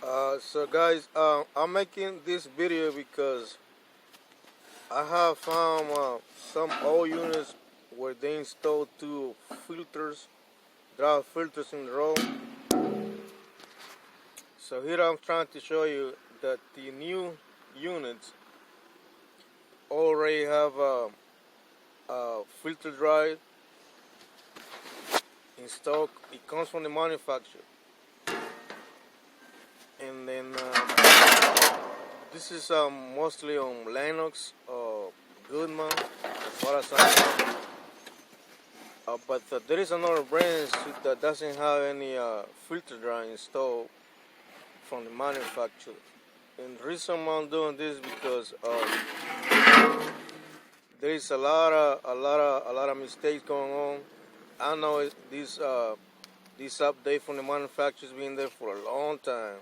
So guys, I'm making this video because I have found some old units where they installed two filters, dry filters in the row. So here I'm trying to show you that the new units already have a filter dry installed. It comes from the manufacturer, and then this is mostly on Lennox or Goodman, as far as I know. But there is another brand that doesn't have any filter dry installed from the manufacturer. And the reason I'm doing this because there is a lot of mistakes going on. I know this update from the manufacturer has been there for a long time,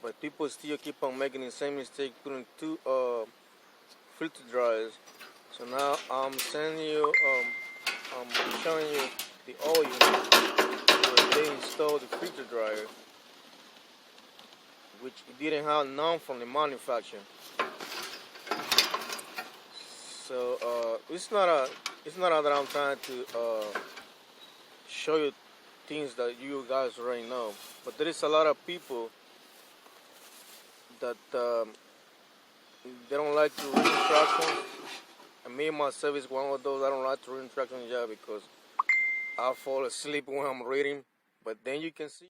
but people still keep on making the same mistake, putting two filter dryers. So now I'm showing you the oil unit where they installed the filter dryer, which it didn't have none from the manufacturer. So it's not that I'm trying to show you things that you guys already know, but there is a lot of people that they don't like to read instructions. And me myself is one of those. I don't like to read instructions yet because I fall asleep when I'm reading. But then you can see